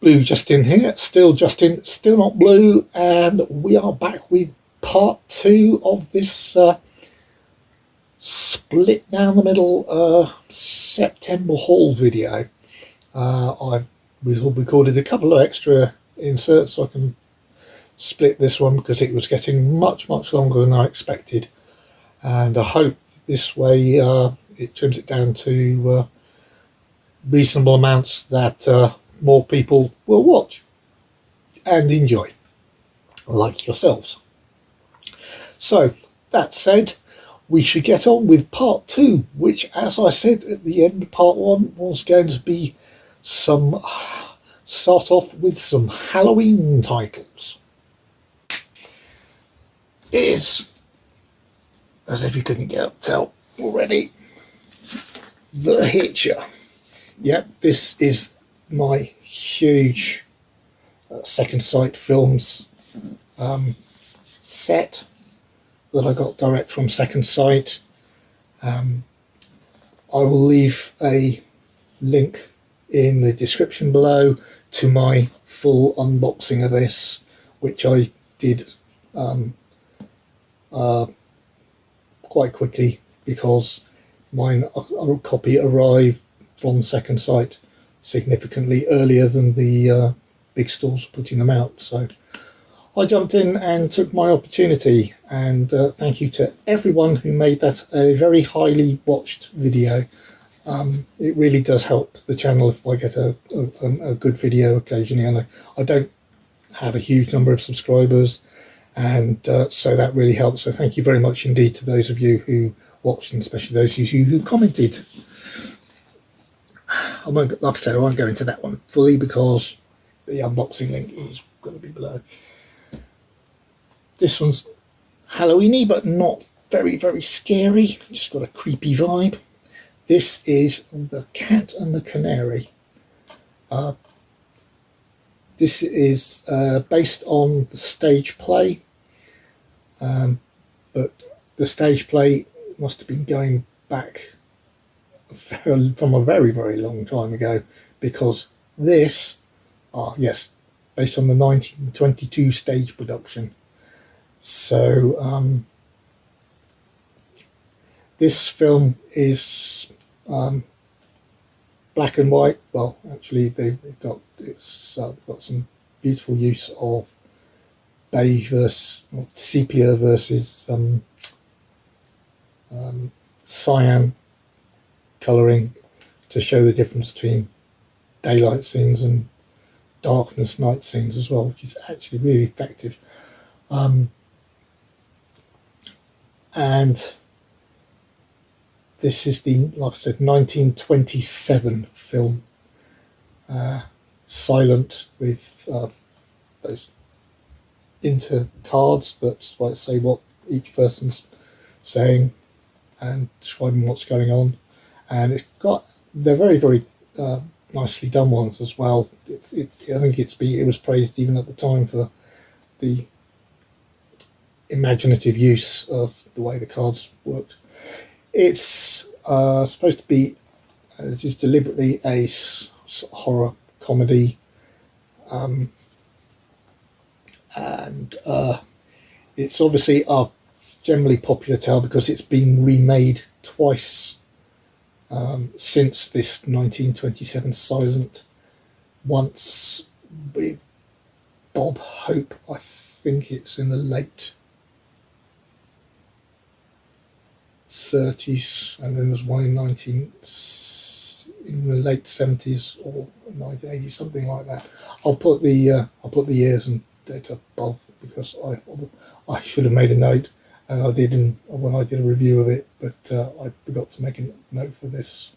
Blue Justin here, still Justin, still not blue, and we are back with part 2 of this split down the middle September haul video. I've recorded a couple of extra inserts so I can split this one because it was getting much longer than I expected, and I hope this way it trims it down to reasonable amounts that more people will watch and enjoy, like yourselves. So that said, we should get on with part 2, which, as I said at the end of part 1, was going to be start off with some Halloween titles. It is, as if you couldn't tell already, The Hitcher. Yep, this is my huge Second Sight Films set that I got direct from Second Sight. I will leave a link in the description below to my full unboxing of this, which I did quite quickly because mine a copy arrived from Second Sight significantly earlier than the big stores putting them out. So I jumped in and took my opportunity, and thank you to everyone who made that a very highly watched video. It really does help the channel if I get a good video occasionally, and I don't have a huge number of subscribers, and so that really helps. So thank you very much indeed to those of you who watched, and especially those of you who commented. Like I said, I won't go into that one fully because the unboxing link is going to be below. This one's Halloweeny, but not very scary, just got a creepy vibe. This is The Cat and the Canary. This is based on the stage play, but the stage play must have been going back from a very long time ago, because this, yes, based on the 1922 stage production. So this film is black and white. Well, actually, they've got some beautiful use of beige versus sepia versus cyan colouring to show the difference between daylight scenes and darkness night scenes as well, which is actually really effective. And this is the, like I said, 1927 film, silent, with those inter cards that like say what each person's saying and describing what's going on. And it's got, they're very nicely done ones as well. I think it was praised even at the time for the imaginative use of the way the cards worked. It's supposed to be, it is deliberately a horror comedy, and it's obviously a generally popular tale because it's been remade twice since this 1927 silent. Once with Bob Hope, I think it's in the late 30s, and then there's one in the late 70s or 1980s, something like that. I'll put the years and date above because I should have made a note, and I did when I did a review of it, but I forgot to make a note for this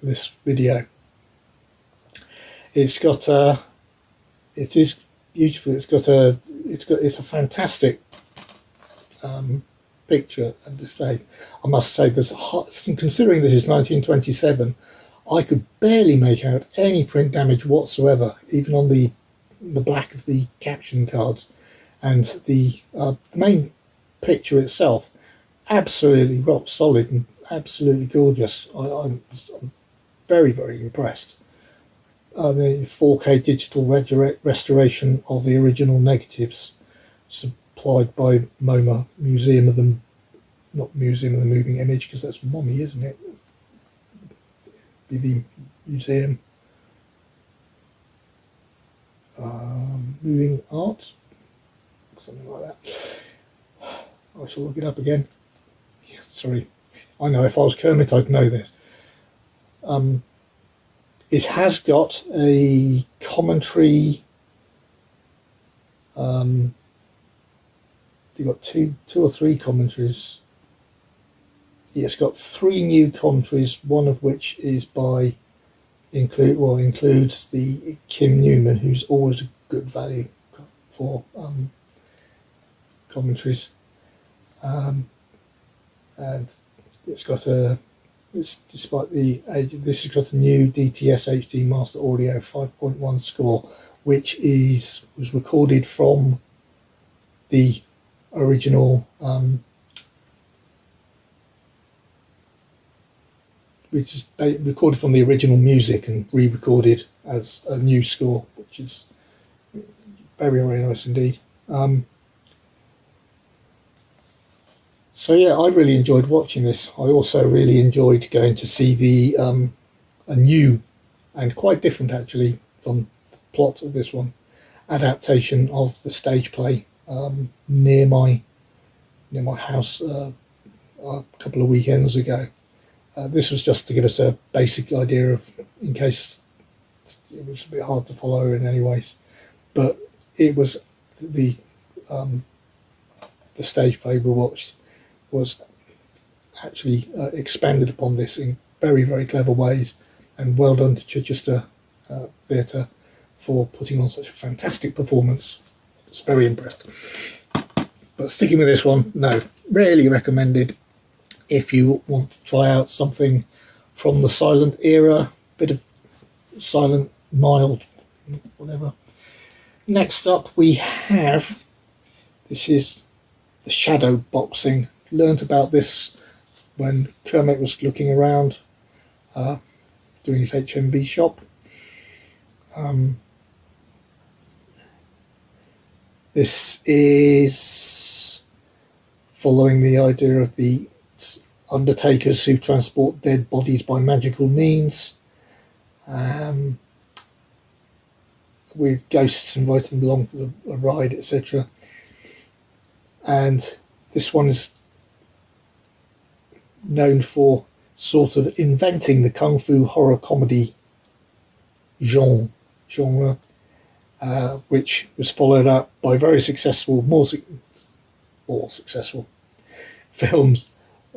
this video. It's got it is beautiful. It's a fantastic picture and display. I must say, considering this is 1927, I could barely make out any print damage whatsoever, even on the black of the caption cards, and the main picture itself absolutely rock solid and absolutely gorgeous. I'm very impressed. the 4K digital restoration of the original negatives supplied by MoMA, not Museum of the Moving Image, because that's Mommy, isn't it? Be the Museum Moving Art, something like that. I shall look it up again. Sorry, I know if I was Kermit I'd know this. It has got a commentary. You've got two or three commentaries. It's got 3 new commentaries, one of which is by includes the Kim Newman, who's always a good value for commentaries, and it's got despite the age, this has got a new DTS HD Master Audio 5.1 score, which was recorded from the original, which is recorded from the original music and re-recorded as a new score, which is very, very nice indeed. So yeah, I really enjoyed watching this. I also really enjoyed going to see a new and quite different, actually, from the plot of this one, adaptation of the stage play near my house a couple of weekends ago. This was just to give us a basic idea of, in case it was a bit hard to follow in any ways, but it was the stage play we watched was actually expanded upon this in very, very clever ways, and well done to Chichester Theatre for putting on such a fantastic performance. I was very impressed. But sticking with this one, no, really recommended if you want to try out something from the silent era, bit of silent, mild, whatever. Next up we have, this is the shadow boxing. Learned about this when Kermit was looking around doing his HMV shop. This is following the idea of the undertakers who transport dead bodies by magical means, with ghosts inviting them along for a ride, etc. And this one is known for sort of inventing the kung fu horror comedy genre, which was followed up by very successful, more successful films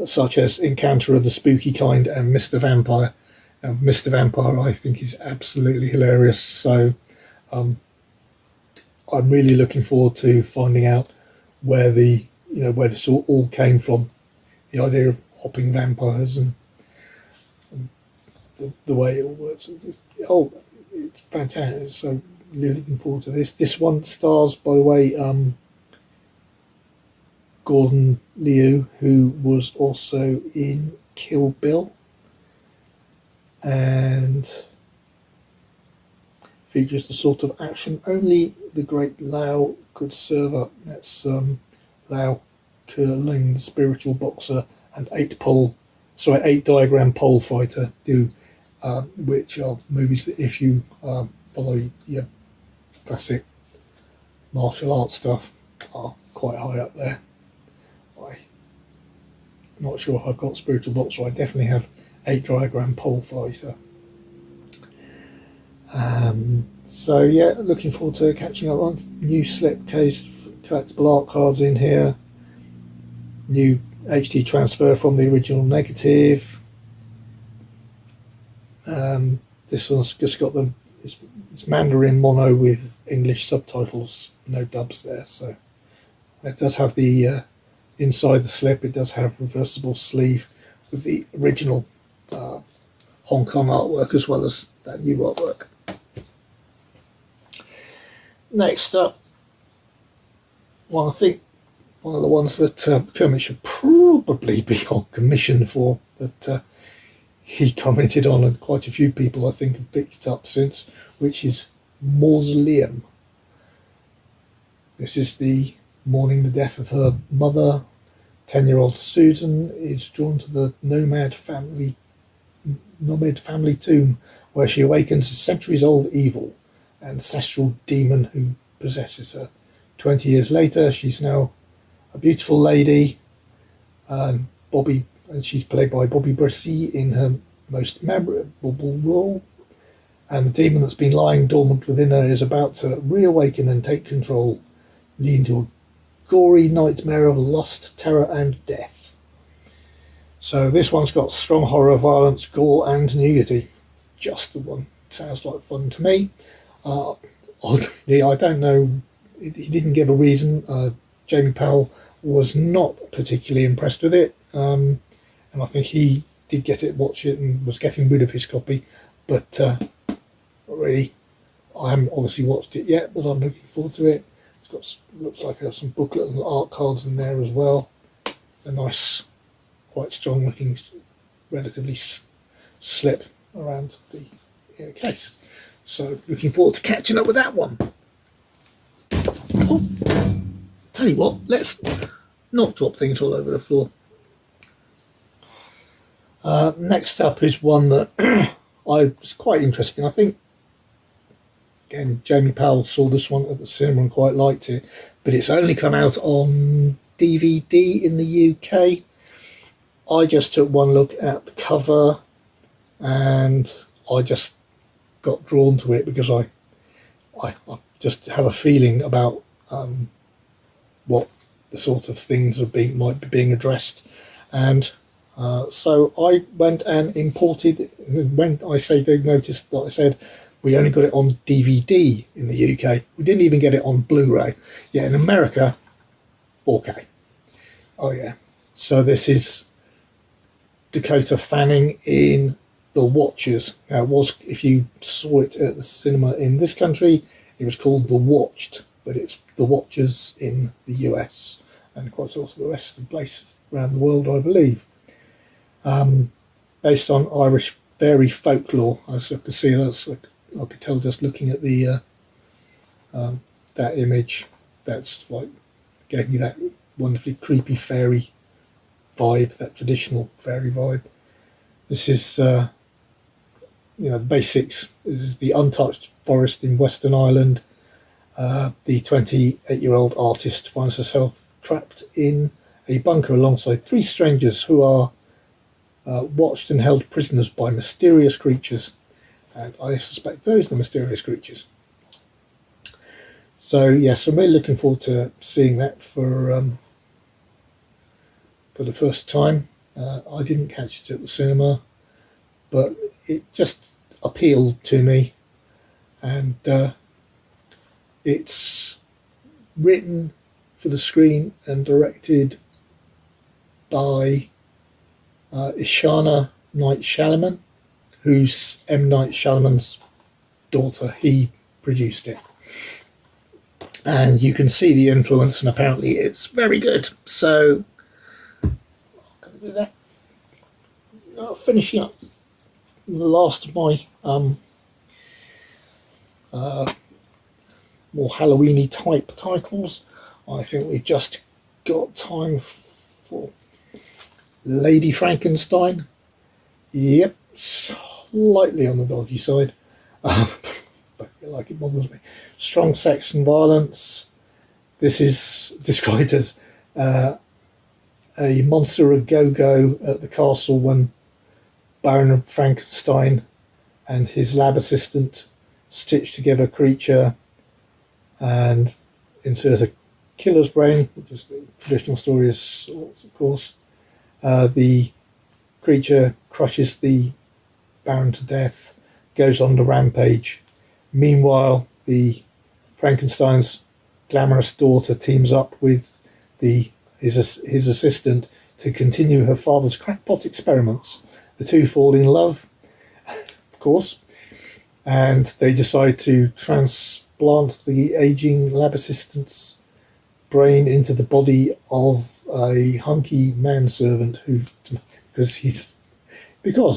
such as Encounter of the Spooky Kind and Mr. Vampire. Mr. Vampire, I think, is absolutely hilarious. So I'm really looking forward to finding out where where this all came from. The idea of hopping vampires and the way it all works. Oh, it's fantastic. So really looking forward to this. This one stars, by the way, Gordon Liu, who was also in Kill Bill, and features the sort of action only the great Lau could serve up. That's Lau Kerling, the spiritual boxer, and 8-diagram pole fighter do, which are movies that, if you follow your classic martial arts stuff, are quite high up there. I'm not sure if I've got spiritual boxer. I definitely have 8-diagram pole fighter. So yeah, looking forward to catching up on new slipcase collectible art cards in here, new HD transfer from the original negative. This one's just got it's Mandarin mono with English subtitles, no dubs there. So it does have the inside the slip, it does have reversible sleeve with the original Hong Kong artwork as well as that new artwork. Next up, well, I think one of the ones that Kermit should probably be on commission for, that he commented on, and quite a few people I think have picked it up since, which is Mausoleum. This is the mourning the death of her mother. 10-year-old Susan is drawn to the nomad family tomb, where she awakens a centuries-old evil, ancestral demon who possesses her. 20 years later, she's now a beautiful lady, and she's played by Bobby Brissy in her most memorable role. And the demon that's been lying dormant within her is about to reawaken and take control, leading to a gory nightmare of lust, terror, and death. So this one's got strong horror, violence, gore, and nudity. Just the one. Sounds like fun to me. Oddly, I don't know. He didn't give a reason. Jamie Powell was not particularly impressed with it, and I think he did watch it, and was getting rid of his copy. But really, I haven't obviously watched it yet, but I'm looking forward to it. Looks like some booklet and art cards in there as well. A nice, quite strong looking, relatively slip around the case. So looking forward to catching up with that one. Oh, tell you what, let's not drop things all over the floor. Next up is one that I was quite interesting. I think, again, Jamie Powell saw this one at the cinema and quite liked it, but it's only come out on DVD in the UK. I just took one look at the cover and I just got drawn to it because I just have a feeling about what the sort of things might be being addressed. And so I went and imported, when I say they noticed that I said we only got it on DVD in the UK. We didn't even get it on Blu-ray. Yeah, in America, 4K. Oh yeah. So this is Dakota Fanning in The Watchers. Now, it was, if you saw it at the cinema in this country, it was called The Watched, but it's The Watchers in the US and quite also the rest of the places around the world, I believe. Based on Irish fairy folklore, as I could see, I could tell just looking at the that image. That's like gave me that wonderfully creepy fairy vibe, that traditional fairy vibe. This is the basics. This is the untouched forest in Western Ireland. The 28-year-old artist finds herself trapped in a bunker alongside three strangers who are watched and held prisoners by mysterious creatures. And I suspect those are the mysterious creatures. So yes, I'm really looking forward to seeing that for the first time. I didn't catch it at the cinema, but it just appealed to me, and it's written for the screen and directed by Ishana Night Shyamalan, who's M. Night Shyamalan's daughter. He produced it. And you can see the influence, and apparently it's very good. So, I'm going to do that. Finishing up the last of my more Halloween-y type titles. I think we've just got time for Lady Frankenstein. Yep, slightly on the dodgy side, but like it bothers me. Strong sex and violence. This is described as a monster a go-go at the castle when Baron Frankenstein and his lab assistant stitch together a creature and insert a killer's brain, which is the traditional story, of course. The creature crushes the Baron to death, goes on the rampage. Meanwhile, the Frankenstein's glamorous daughter teams up with his assistant to continue her father's crackpot experiments. The two fall in love, of course, and they decide to transplant the aging lab assistant's brain into the body of a hunky manservant because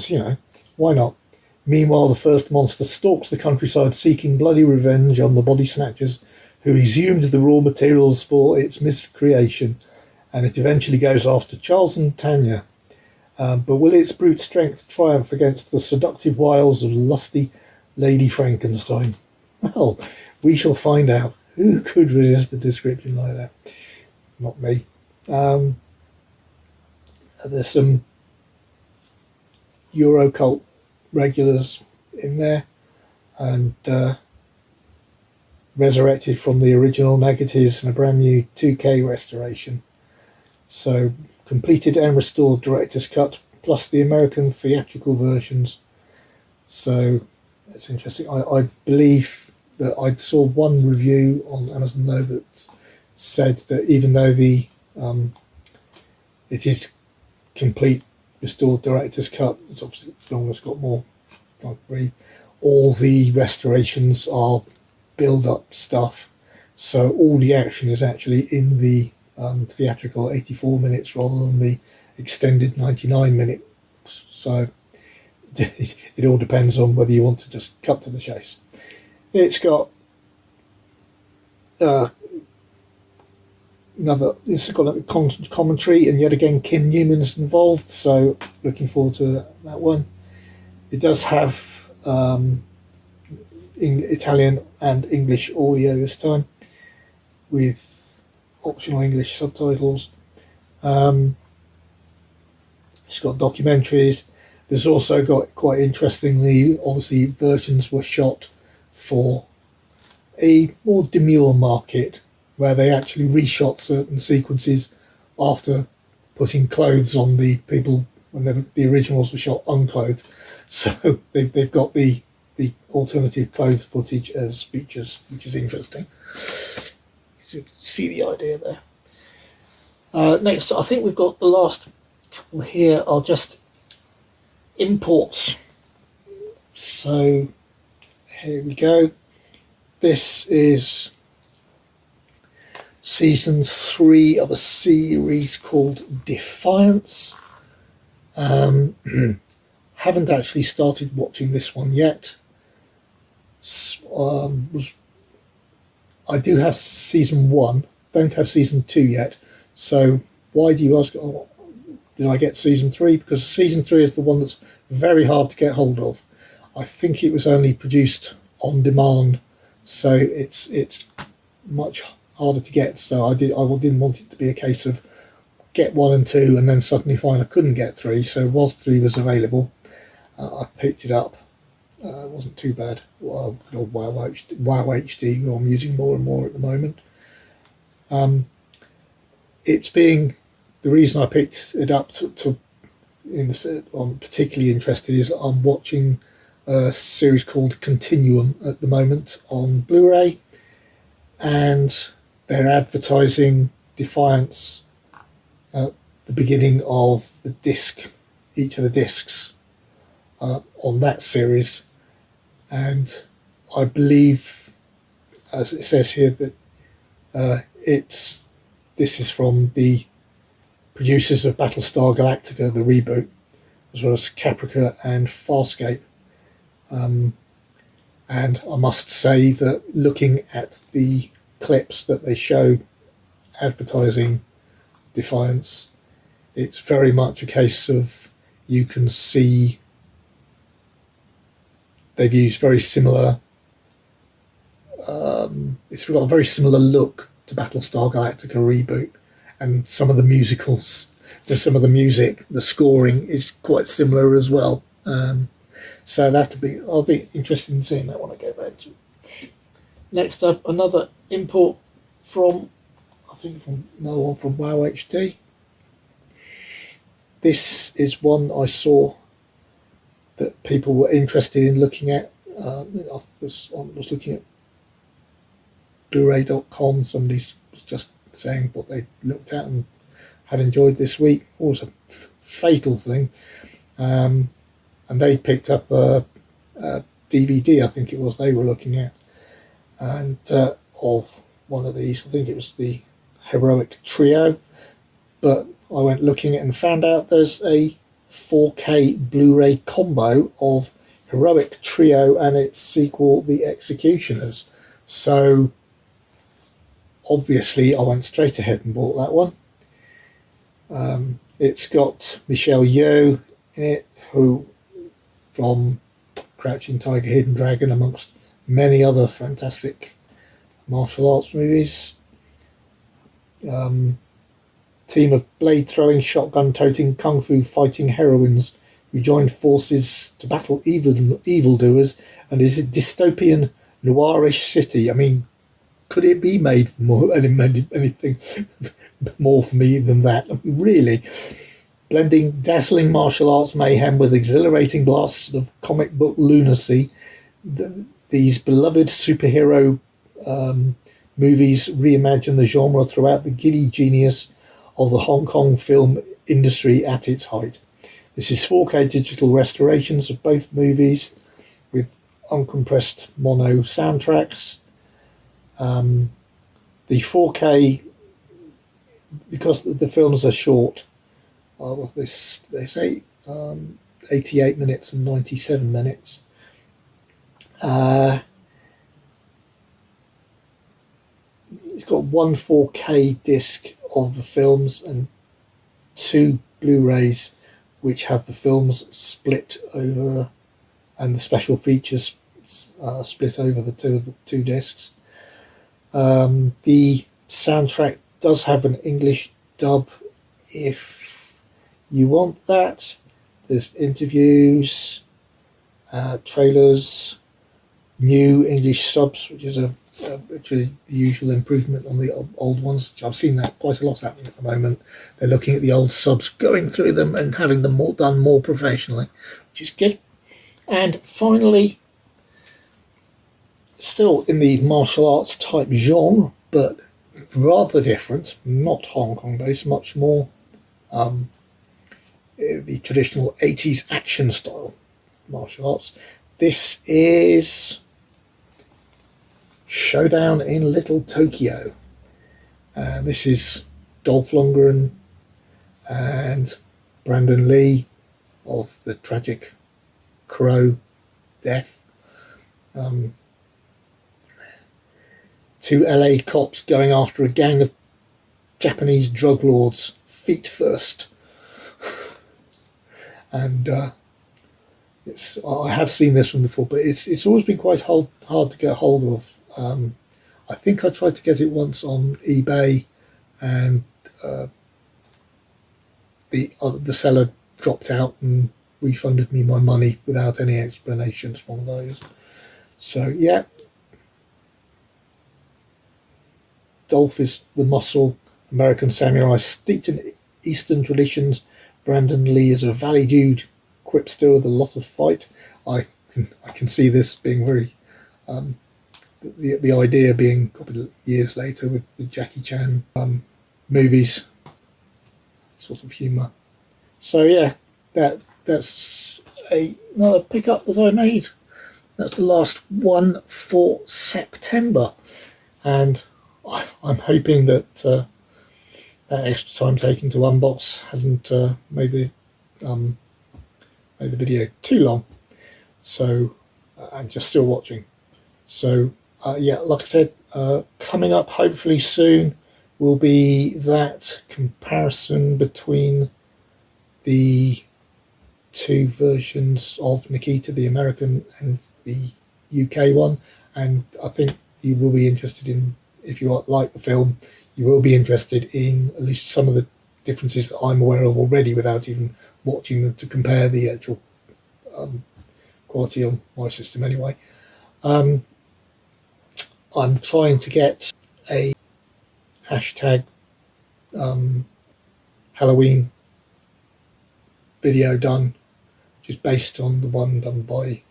why not? Meanwhile, the first monster stalks the countryside seeking bloody revenge on the body snatchers who exhumed the raw materials for its miscreation, and it eventually goes after Charles and Tanya. But will its brute strength triumph against the seductive wiles of lusty Lady Frankenstein? Well, we shall find out. Who could resist a description like that? Not me. There's some Eurocult regulars in there, and resurrected from the original negatives in a brand new 2K restoration. So completed and restored director's cut plus the American theatrical versions. So that's interesting. I believe that I saw one review on Amazon though that said that even though the it is complete restored director's cut, it's obviously long as got more. I agree. All the restorations are build-up stuff, so all the action is actually in the theatrical 84 minutes rather than the extended 99 minutes. So it all depends on whether you want to just cut to the chase. It's got it's got a commentary, and yet again Kim Newman's involved, so looking forward to that one. It does have Italian and English audio this time, with optional English subtitles. It's got documentaries. There's also got, quite interestingly, obviously versions were shot for a more demure market, where they actually reshot certain sequences after putting clothes on the people when the originals were shot unclothed. So they've got the alternative clothes footage as features, which is interesting. You see the idea there. Next, I think we've got the last couple here are just imports. So here we go. This is season 3 of a series called Defiance. Haven't actually started watching this one yet. I do have season 1, don't have season 2 yet. So why do you ask? Oh, did I get season 3? Because season 3 is the one that's very hard to get hold of. I think it was only produced on demand, so it's much harder to get. So I didn't want it to be a case of get 1 and 2 and then suddenly find I couldn't get 3. So whilst 3 was available, I picked it up. It wasn't too bad. Wow HD, who I'm using more and more at the moment. It's being the reason I picked it up I'm particularly interested is I'm watching a series called Continuum at the moment on Blu-ray, and they're advertising Defiance at the beginning of the disc, each of the discs on that series, and I believe, as it says here, that this is from the producers of Battlestar Galactica, the reboot, as well as Caprica and Farscape. And I must say that looking at the clips that they show advertising Defiance, it's very much a case of you can see they've used very similar, it's got a very similar look to Battlestar Galactica reboot, and some of the musicals, there's some of the music, the scoring is quite similar as well. So I'll be interested in seeing that when I go back to. Next up, another import from Wow HD. This is one I saw that people were interested in looking at. I was looking at Blu-ray.com. Somebody was just saying what they looked at and had enjoyed this week. Always a fatal thing. And they picked up a DVD, I think it was, they were looking at, and of one of these. I think it was the Heroic Trio. But I went looking at and found out there's a 4K Blu-ray combo of heroic trio and its sequel, The Executioners. So obviously I went straight ahead and bought that one. It's got Michelle Yeoh in it, who from Crouching Tiger, Hidden Dragon, amongst many other fantastic martial arts movies. Team of blade-throwing, shotgun-toting, kung fu fighting heroines who join forces to battle evildoers and is a dystopian noirish city. I mean, could it be made more anything more for me than that? I mean, really, blending dazzling martial arts mayhem with exhilarating blasts of comic book lunacy, these beloved superhero movies reimagine the genre throughout the giddy genius of the Hong Kong film industry at its height. This is 4K digital restorations of both movies with uncompressed mono soundtracks. The 4K, because the films are short, they say 88 minutes and 97 minutes. It's got one 4K disc of the films and two Blu-rays which have the films split over and the special features split over the two discs. The soundtrack does have an English dub if you want that. There's interviews, trailers, new English subs, which is actually the usual improvement on the old ones. I've seen that quite a lot happening at the moment. They're looking at the old subs, going through them and having them done more professionally, which is good. And finally, still in the martial arts type genre, but rather different, not Hong Kong based, much more the traditional 80s action style martial arts. This is Showdown in Little Tokyo. This is Dolph Lundgren and Brandon Lee of the tragic Crow death. Two LA cops going after a gang of Japanese drug lords, feet first. And I have seen this one before, but it's always been quite hard to get hold of. I think I tried to get it once on eBay, and the seller dropped out and refunded me my money without any explanations from those. So yeah, Dolph is the muscle American samurai steeped in Eastern traditions. Brandon Lee is a valley-dude quipster with a lot of fight. I can see this being very the idea being copied years later with the Jackie Chan movies, sort of humour. So yeah, that's another pickup that I made. That's the last one for September, and I'm hoping that that extra time taken to unbox hasn't made the video too long. So I'm just still watching. So yeah, like I said, coming up hopefully soon will be that comparison between the two versions of Nikita, the American and the UK one, and I think you will be interested in, if you like the film, you will be interested in at least some of the differences that I'm aware of already without even watching them, to compare the actual quality on my system anyway. I'm trying to get a hashtag Halloween video done, which is based on the one done by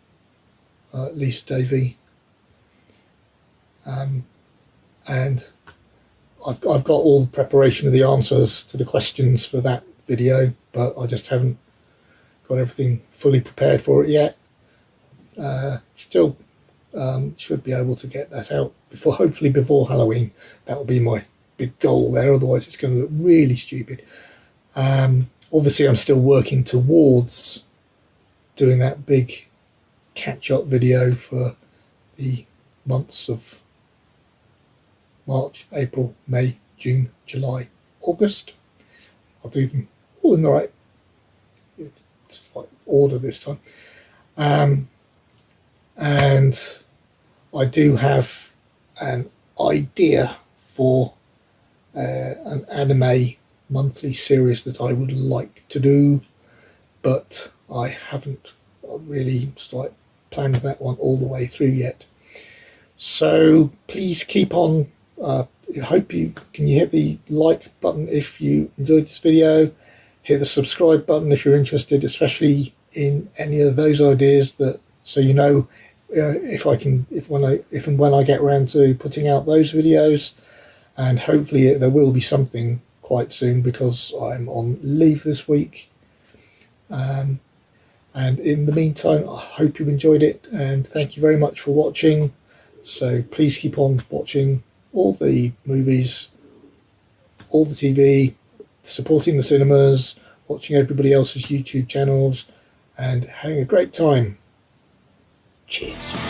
Lisa Davey, and I've got all the preparation of the answers to the questions for that video, but I just haven't got everything fully prepared for it yet. Still should be able to get that out hopefully before Halloween. That will be my big goal there, otherwise it's going to look really stupid. Obviously I'm still working towards doing that big catch-up video for the months of March, April, May, June, July, August. I'll do them all in the right order this time. And I do have an idea for an anime monthly series that I would like to do, but I haven't really planned that one all the way through yet. So please keep on. I hope you hit the like button if you enjoyed this video. Hit the subscribe button if you're interested, especially in any of those ideas, that so you know if and when I get around to putting out those videos. And hopefully there will be something quite soon, because I'm on leave this week. And in the meantime, I hope you enjoyed it, and thank you very much for watching. So please keep on watching all the movies, all the TV, supporting the cinemas, watching everybody else's YouTube channels, and having a great time. Cheers.